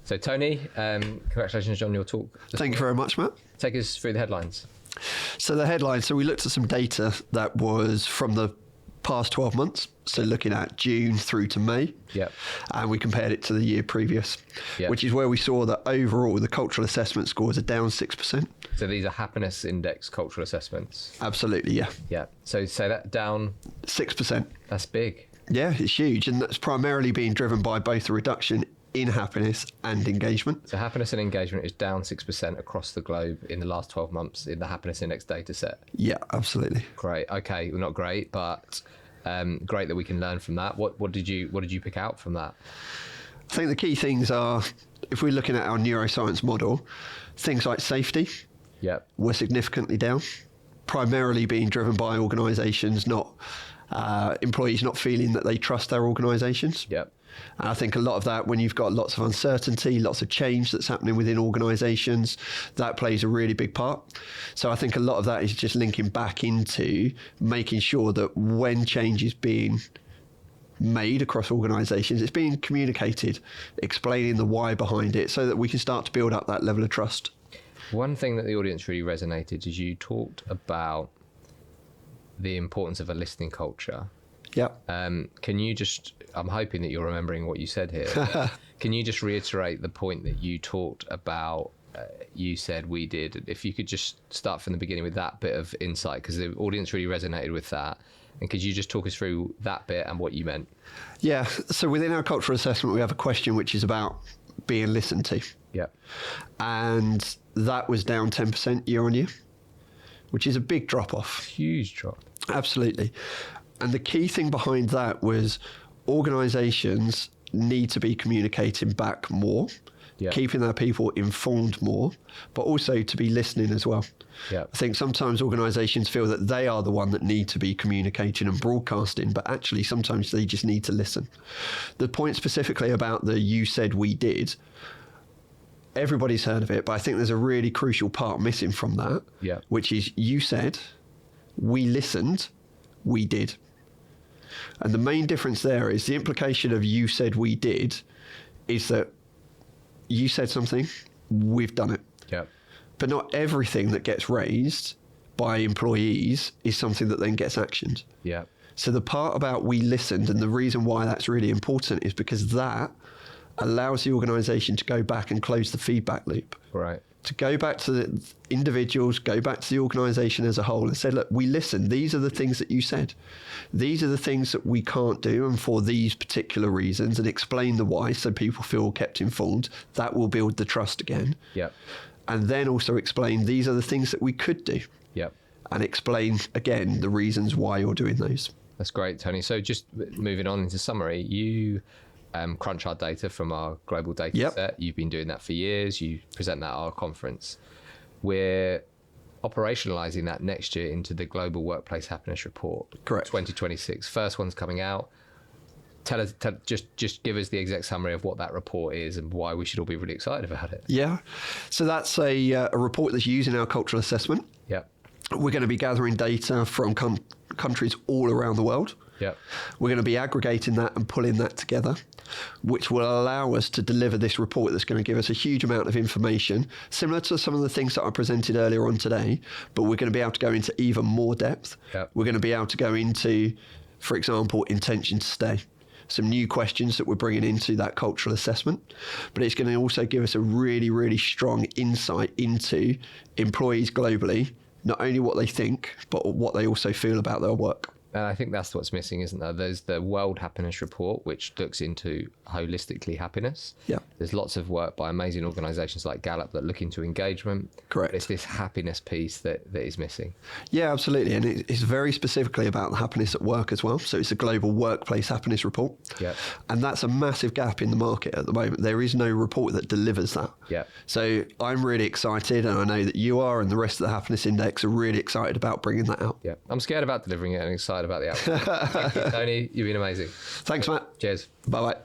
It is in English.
So Tony, congratulations on your talk. Thank you very much, Matt. Take us through the headlines. So the headlines, so we looked at some data that was from the past 12 months, so looking at June through to May, and we compared it to the year previous, which is where we saw that overall the cultural assessment scores are down 6%. So these are happiness index cultural assessments? Absolutely, yeah. Yeah, so say that down? 6%. That's big. Yeah, it's huge, and that's primarily being driven by both a reduction in happiness and engagement. So happiness and engagement is down 6% across the globe in the last 12 months in the happiness index data set. Yeah, absolutely. Great. Okay, well, not great, but great that we can learn from that. What did you pick out from that? I think the key things are, if we're looking at our neuroscience model, things like safety were significantly down, primarily being driven by organisations, not employees not feeling that they trust their organisations. And I think a lot of that, when you've got lots of uncertainty, lots of change that's happening within organisations, that plays a really big part. So I think a lot of that is just linking back into making sure that when change is being made across organisations, it's being communicated, explaining the why behind it so that we can start to build up that level of trust. One thing that the audience really resonated is you talked about the importance of a listening culture. Can you just, I'm hoping that you're remembering what you said here. Can you just reiterate the point that you talked about, you said, we did? If you could just start from the beginning with that bit of insight, because the audience really resonated with that. And could you just talk us through that bit and what you meant? Yeah, so within our cultural assessment, we have a question which is about being listened to. And that was down 10% year on year, which is a big drop off. Huge drop. Absolutely. And the key thing behind that was organisations need to be communicating back more, keeping their people informed more, but also to be listening as well. I think sometimes organisations feel that they are the one that need to be communicating and broadcasting, but actually sometimes they just need to listen. The point specifically about the "you said, we did," everybody's heard of it, but I think there's a really crucial part missing from that, which is you said, we listened, we did. And the main difference there is the implication of "you said, we did" is that you said something, we've done it. But not everything that gets raised by employees is something that then gets actioned. So the part about we listened, and the reason why that's really important is because that allows the organisation to go back and close the feedback loop. To go back to the individuals, go back to the organisation as a whole and say, look, we listened. These are the things that you said. These are the things that we can't do, and for these particular reasons, and explain the why so people feel kept informed. That will build the trust again. And then also explain these are the things that we could do. And explain, again, the reasons why you're doing those. That's great, Tony. So just moving on into summary, you crunch our data from our global data set. You've been doing that for years. You present that at our conference. We're operationalizing that next year into the Global Workplace Happiness Report. 2026. First one's coming out. Just give us the exact summary of what that report is and why we should all be really excited about it. So that's a report that's used in our cultural assessment. We're going to be gathering data from countries all around the world. We're going to be aggregating that and pulling that together, which will allow us to deliver this report that's going to give us a huge amount of information, similar to some of the things that I presented earlier on today, but we're going to be able to go into even more depth. We're going to be able to go into, for example, intention to stay. Some new questions that we're bringing into that cultural assessment, but it's going to also give us a really, really strong insight into employees globally, not only what they think, but what they also feel about their work. And I think that's what's missing, isn't there? There's the World Happiness Report, which looks into holistically happiness. There's lots of work by amazing organisations like Gallup that look into engagement. But it's this happiness piece that is missing. Absolutely. And it's very specifically about the happiness at work as well. So it's a Global Workplace Happiness Report. And that's a massive gap in the market at the moment. There is no report that delivers that. So I'm really excited, and I know that you are, and the rest of the Happiness Index are really excited about bringing that out. I'm scared about delivering it and excited about the outcome. Thank you, Tony. You've been amazing. Thanks, Matt. Cheers. Bye-bye.